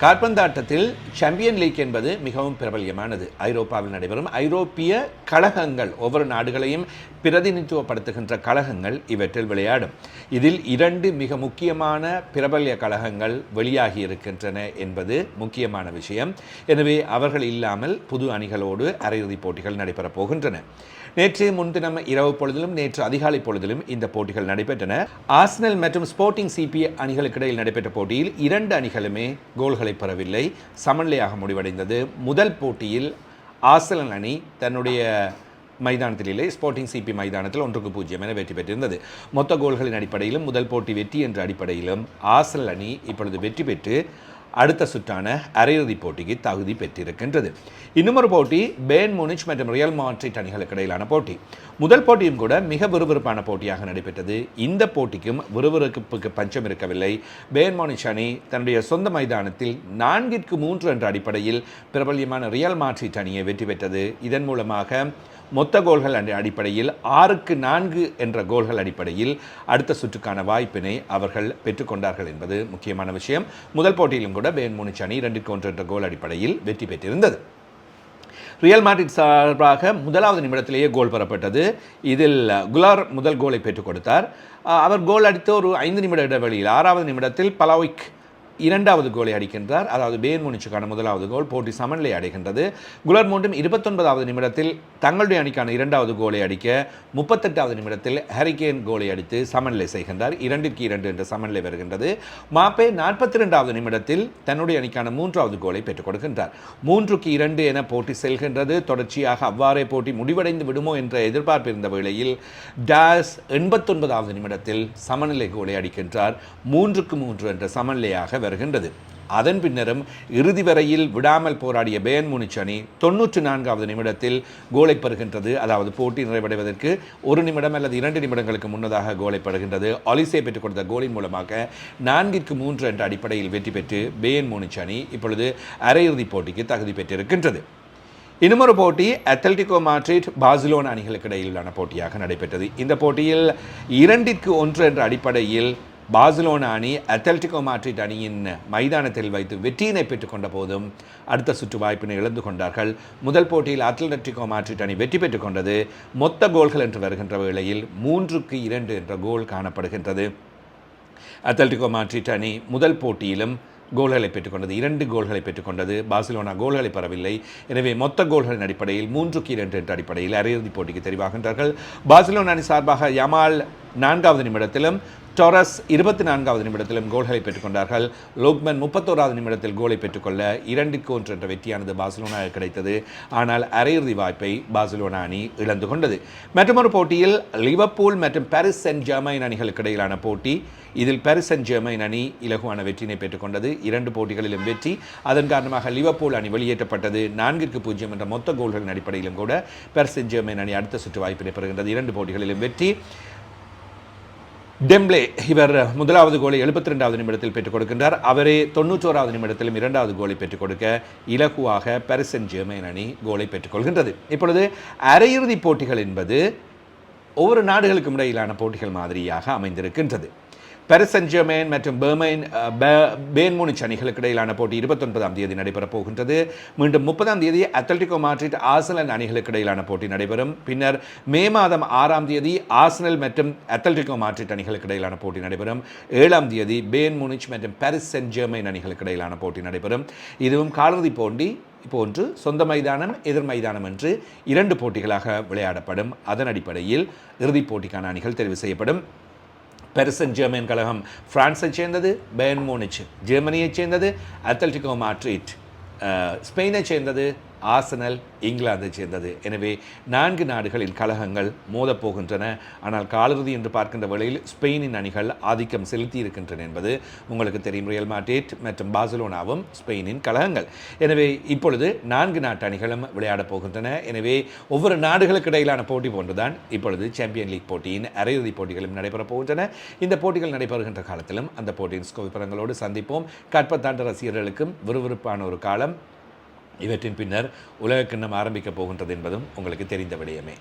கால்பந்தாட்டத்தில் champion league என்பது மிகவும் பிரபல்யமானது. ஐரோப்பாவில் நடைபெறும் ஐரோப்பிய கழகங்கள், ஒவ்வொரு நாடுகளையும் பிரதிநிதித்துவப்படுத்துகின்ற கழகங்கள் இவற்றில் விளையாடும். இதில் 2 மிக முக்கியமான பிரபல்ய கழகங்கள் வெளியாகி இருக்கின்றன என்பது முக்கியமான விஷயம். எனவே அவர்கள் இல்லாமல் புது அணிகளோடு அரையிறுதிப் போட்டிகள் நடைபெறப் போகின்றன. நேற்று முன்தினம் இரவு பொழுதிலும் நேற்று அதிகாலை பொழுதிலும் இந்த போட்டிகள் நடைபெற்றன. ஆர்சனல் மற்றும் ஸ்போர்ட்டிங் சிபி அணிகளுக்கு இடையில் நடைபெற்ற போட்டியில் 2 அணிகளுமே கோல்களை பெறவில்லை, சமநிலையாக முடிவடைந்தது. முதல் போட்டியில் ஆர்சனல் அணி தன்னுடைய மைதானத்திலே ஸ்போர்ட்டிங் சிபி மைதானத்தில் 1-0 என வெற்றி பெற்றிருந்தது. மொத்த கோல்களின் அடிப்படையிலும் முதல் போட்டி வெற்றி என்ற அடிப்படையிலும் ஆர்சனல் அணி இப்பொழுது வெற்றி பெற்று அடுத்த சுற்றான அரையிறுதிப் போட்டிக்கு தகுதி பெற்றிருக்கின்றது. இன்னுமொரு போட்டி பேர்ன் மூனிச் மற்றும் ரியல் மாட்ரிட் அணிகளுக்கு இடையிலான போட்டி. முதல் போட்டியும் கூட மிக விறுவிறுப்பான போட்டியாக நடைபெற்றது. இந்த போட்டிக்கும் விறுவிறுப்புக்கு பஞ்சம் இருக்கவில்லை. பேர்ன் மூனிச் அணி தன்னுடைய சொந்த மைதானத்தில் 4-3 என்ற அடிப்படையில் பிரபல்யமான ரியல் மாட்ரிட் அணியை வெற்றி பெற்றது. இதன் மூலமாக மொத்த கோல்கள் அடிப்படையில் 6-4 என்ற கோல்கள் அடிப்படையில் அடுத்த சுற்றுக்கான வாய்ப்பினை அவர்கள் பெற்றுக்கொண்டார்கள் என்பது முக்கியமான விஷயம். முதல் போட்டியிலும் கூட பேர்ன் மூனிச் அணி 2-1 என்ற கோல் அடிப்படையில் வெற்றி பெற்றிருந்தது. ரியல் மாட்ரிட் சார்பாக முதலாவது நிமிடத்திலேயே கோல் பெறப்பட்டது. இதில் குலார் முதல் கோலை பெற்றுக் கொடுத்தார். அவர் கோல் அடித்த ஒரு 5 நிமிட இடைவெளியில் 6வது நிமிடத்தில் பலாவிக் 2வது கோலை அடிக்கின்றார். அதாவது பேர்ன் மூனிச்சுக்கான முதலாவது கோல். போட்டி சமநிலை அடைகின்றது. குலர் மூன்றும் 29வது நிமிடத்தில் தங்களுடைய அணிக்கான 2வது கோலை அடிக்க 38வது நிமிடத்தில் ஹரிகேன் கோலை அடித்து சமநிலை செய்கின்றார். 2-2 என்ற சமநிலை வருகின்றது. மாப்பே 42வது நிமிடத்தில் தன்னுடைய அணிக்கான 3வது கோலை பெற்றுக் கொடுக்கின்றார். 3-2 என போட்டி செல்கின்றது. தொடர்ச்சியாக அவ்வாறே போட்டி முடிவடைந்து விடுமோ என்ற எதிர்பார்ப்பு இருந்த வேளையில் டாஸ் 89வது நிமிடத்தில் சமநிலை கோலை அடிக்கின்றார். 3-3 என்ற சமநிலையாக வருகின்றது. அதன் பின்னரும் இறுதி வரையில் விடாமல் போராடிய பேர்ன் மூனிச் அணி 94வது நிமிடத்தில் கோலை பெறுகின்றது. அதாவது போட்டி நிறைவடைவதற்கு 1 நிமிடம் அல்லது 2 நிமிடங்களுக்கு முன்னதாக கோலை பெறுகின்றது. ஒலிசே பெற்றுக் கொடுத்த கோலின் மூலமாக 4-3 என்ற அடிப்படையில் வெற்றி பெற்று பேர்ன் மூனிச் அணி இப்பொழுது அரையிறுதிப் போட்டிக்கு தகுதி பெற்றிருக்கின்றது. இன்னுமொரு போட்டி அத்லெட்டிகோ மாட்ரிட் பார்சிலோனா அணிகளுக்கு இடையிலான போட்டியாக நடைபெற்றது. இந்த போட்டியில் 2-1 என்ற அடிப்படையில் பார்சிலோனா அணி அத்லெட்டிகோ மாட்ரிட் அணியின் மைதானத்தில் வைத்து வெற்றியினை பெற்றுக்கொண்ட போதும் அடுத்த சுற்று வாய்ப்பினை இழந்து கொண்டார்கள். முதல் போட்டியில் அத்லெட்டிகோ மாட்ரிட் அணி வெற்றி பெற்றுக் கொண்டது. மொத்த கோல்கள் என்று வருகின்ற வேளையில் 3-2 என்ற கோல் காணப்படுகின்றது. அத்லெட்டிகோ மாட்ரிட் அணி முதல் போட்டியிலும் கோல்களை பெற்றுக்கொண்டது, 2 கோல்களை பெற்றுக்கொண்டது. பார்சிலோனா கோல்களை பெறவில்லை. எனவே மொத்த கோல்களின் அடிப்படையில் 3-2 என்ற அடிப்படையில் அரையிறுதிப் போட்டிக்கு தெரிவாகின்றார்கள். பார்சிலோனா அணி சார்பாக யமால் 4வது நிமிடத்திலும் டொரஸ் 24வது நிமிடத்திலும் கோல்களை பெற்றுக்கொண்டார்கள். லோக்மன் 31வது நிமிடத்தில் கோலை பெற்றுக்கொள்ள 2-1 என்ற வெற்றியானது பார்சிலோனாவுக்கு கிடைத்தது. ஆனால் அரையிறுதி வாய்ப்பை பார்சிலோனா அணி இழந்து கொண்டது. மற்றொரு போட்டியில் லிவர்பூல் மற்றும் பாரிஸ் செயின்ட் ஜெர்மைன் அணிகளுக்கு இடையிலான போட்டி. இதில் பாரிஸ் செயின்ட் ஜெர்மைன் அணி இலகுவான வெற்றியினை பெற்றுக்கொண்டது. 2 போட்டிகளிலும் வெற்றி. அதன் காரணமாக லிவர்பூல் அணி வெளியேற்றப்பட்டது. 4-0 என்ற மொத்த கோல்களின் அடிப்படையிலும் கூட பாரிஸ் செயின்ட் ஜெர்மைன் அணி அடுத்த சுற்று வாய்ப்பினை பெறுகின்றது. 2 போட்டிகளிலும் வெற்றி. டெம்ப்ளே இவர் முதலாவது கோலை 72வது நிமிடத்தில் பெற்றுக் கொடுக்கின்றார். அவரே 91வது நிமிடத்திலும் 2வது கோலை பெற்றுக் கொடுக்க இலகுவாக பாரிஸ் செயின்ட் ஜெர்மைன் அணி கோலை பெற்றுக் கொள்கின்றது. இப்பொழுது அரையிறுதிப் போட்டிகள் என்பது ஒவ்வொரு நாடுகளுக்கும் இடையிலான போட்டிகள் மாதிரியாக அமைந்திருக்கின்றது. பாரிஸ் செயின்ட் ஜெர்மைன் மற்றும் பேர்ன் மூனிச் அணிகளுக்கு இடையிலான போட்டி 29ஆம் தேதி நடைபெறப் போகின்றது. மீண்டும் 30ஆம் தேதி அத்லெட்டிகோ மாட்ரிட் ஆர்சனல் அணிகளுக்கு இடையிலான போட்டி நடைபெறும். பின்னர் மே மாதம் 6ஆம் தேதி ஆர்சனல் மற்றும் அத்லெட்டிகோ மாட்ரிட் அணிகளுக்கு இடையிலான போட்டி நடைபெறும். 7ஆம் தேதி பேர்ன் மூனிச் மற்றும் பாரிஸ் செயின்ட் ஜெர்மைன் அணிகளுக்கு இடையிலான போட்டி நடைபெறும். இதுவும் காலிறுதி போட்டி போன்று சொந்த மைதானம் எதிர் மைதானம் என்று 2 போட்டிகளாக விளையாடப்படும். அதன் அடிப்படையில் இறுதிப் போட்டிக்கான அணிகள் தெரிவு செய்யப்படும். பாரிஸ் செயின்ட் ஜெர்மைன் கழகம் பிரான்ஸைச் சேர்ந்தது, பேர்ன் மூனிச் ஜெர்மனியைச் சேர்ந்தது, அத்லெட்டிகோ மாட்ரிட் ஸ்பெயினைச் சேர்ந்தது, ஆர்சனல் இங்கிலாந்தைச் சேர்ந்தது. எனவே 4 நாடுகளின் கழகங்கள் மோதப்போகின்றன. ஆனால் காலிறுதி என்று பார்க்கின்ற வேளையில் ஸ்பெயினின் அணிகள் ஆதிக்கம் செலுத்தி இருக்கின்றன என்பது உங்களுக்கு தெரியும். ரியல் மாட்ரிட் மற்றும் பார்சிலோனாவும் ஸ்பெயினின் கழகங்கள். எனவே இப்பொழுது 4 நாட்டு அணிகளும் விளையாடப் போகின்றன. எனவே ஒவ்வொரு நாடுகளுக்கு இடையிலான போட்டி போன்றுதான் இப்பொழுது சாம்பியன் லீக் போட்டியின் அரையிறுதிப் போட்டிகளும் நடைபெறப் போகின்றன. இந்த போட்டிகள் நடைபெறுகின்ற காலத்திலும் அந்த போட்டியின் விவரங்களோடு சந்திப்போம். கால்பந்தாட்ட ரசிகர்களுக்கும் விறுவிறுப்பான ஒரு காலம். இவற்றின் பின்னர் உலகக்கிண்ணம் ஆரம்பிக்கப் போகின்றது என்பதும் உங்களுக்கு தெரிந்த விடயமே.